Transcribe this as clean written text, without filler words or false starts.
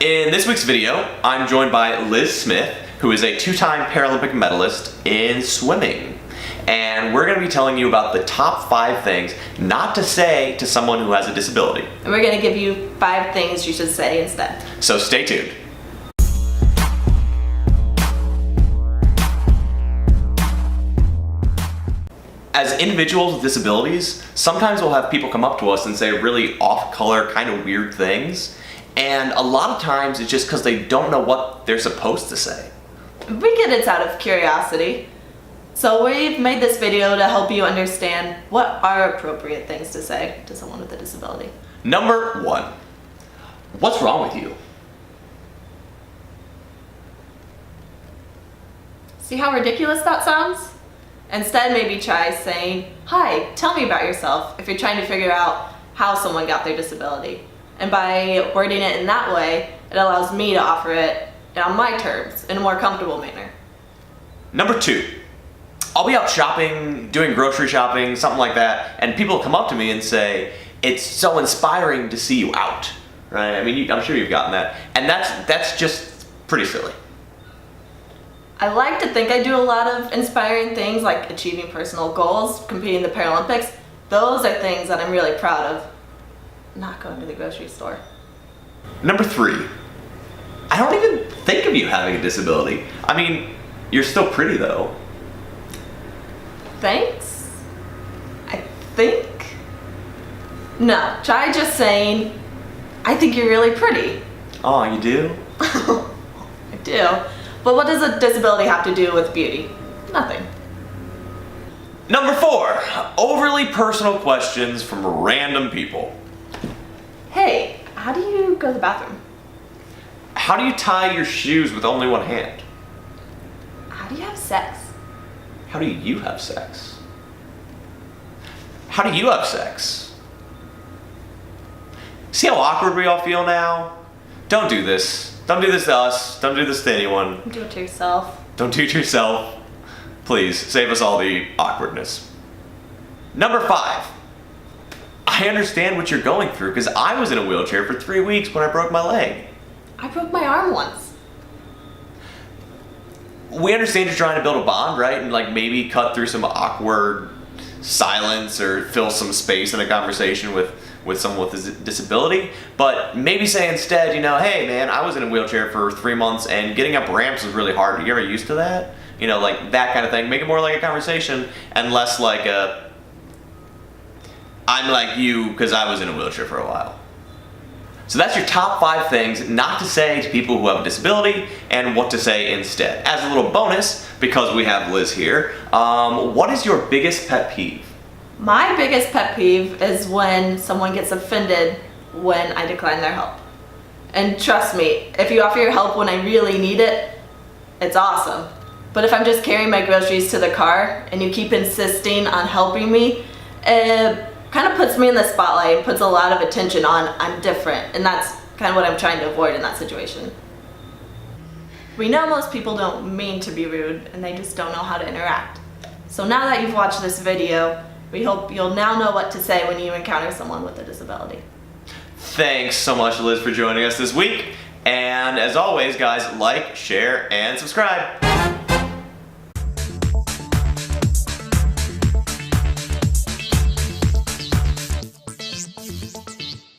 In this week's video, I'm joined by Lizzi Smith, who is a two-time Paralympic medalist in swimming. And we're going to be telling you about the top 5 things not to say to someone who has a disability. And we're going to give you 5 things you should say instead. So stay tuned. As individuals with disabilities, sometimes we'll have people come up to us and say really off-color, kind of weird things. And a lot of times it's just because they don't know what they're supposed to say. We get it out of curiosity. So we've made this video to help you understand what are appropriate things to say to someone with a disability. Number 1, what's wrong with you? See how ridiculous that sounds? Instead, maybe try saying, "Hi, tell me about yourself," if you're trying to figure out how someone got their disability. And by wording it in that way, it allows me to offer it on my terms, in a more comfortable manner. Number 2, I'll be out shopping, doing grocery shopping, something like that, and people come up to me and say, "It's so inspiring to see you out," right? I mean, I'm sure you've gotten that. And that's just pretty silly. I like to think I do a lot of inspiring things like achieving personal goals, competing in the Paralympics. Those are things that I'm really proud of. Not going to the grocery store. Number 3, I don't even think of you having a disability. I mean, you're still pretty though. Thanks? I think? No, try just saying, "I think you're really pretty." Oh, you do? I do. But what does a disability have to do with beauty? Nothing. Number 4, overly personal questions from random people. Hey, how do you go to the bathroom? How do you tie your shoes with only one hand? How do you have sex? How do you have sex? How do you have sex? See how awkward we all feel now? Don't do this. Don't do this to us. Don't do this to anyone. Do it to yourself. Don't do it to yourself. Please, save us all the awkwardness. Number 5, I understand what you're going through because I was in a wheelchair for 3 weeks when I broke my leg. I broke my arm once. We understand you're trying to build a bond, right? And like maybe cut through some awkward silence or fill some space in a conversation with someone with a disability. But maybe say instead, "Hey man, I was in a wheelchair for 3 months and getting up ramps was really hard. Are you ever used to that?" Like that kind of thing. Make it more like a conversation and less like a, "I'm like you because I was in a wheelchair for a while." So that's your top 5 things not to say to people who have a disability and what to say instead. As a little bonus, because we have Liz here, what is your biggest pet peeve? My biggest pet peeve is when someone gets offended when I decline their help. And trust me, if you offer your help when I really need it, it's awesome. But if I'm just carrying my groceries to the car and you keep insisting on helping me, it kind of puts me in the spotlight and puts a lot of attention on I'm different, and that's kind of what I'm trying to avoid in that situation. We know most people don't mean to be rude and they just don't know how to interact. So now that you've watched this video, we hope you'll now know what to say when you encounter someone with a disability. Thanks so much, Liz, for joining us this week. And as always, guys, like, share, and subscribe.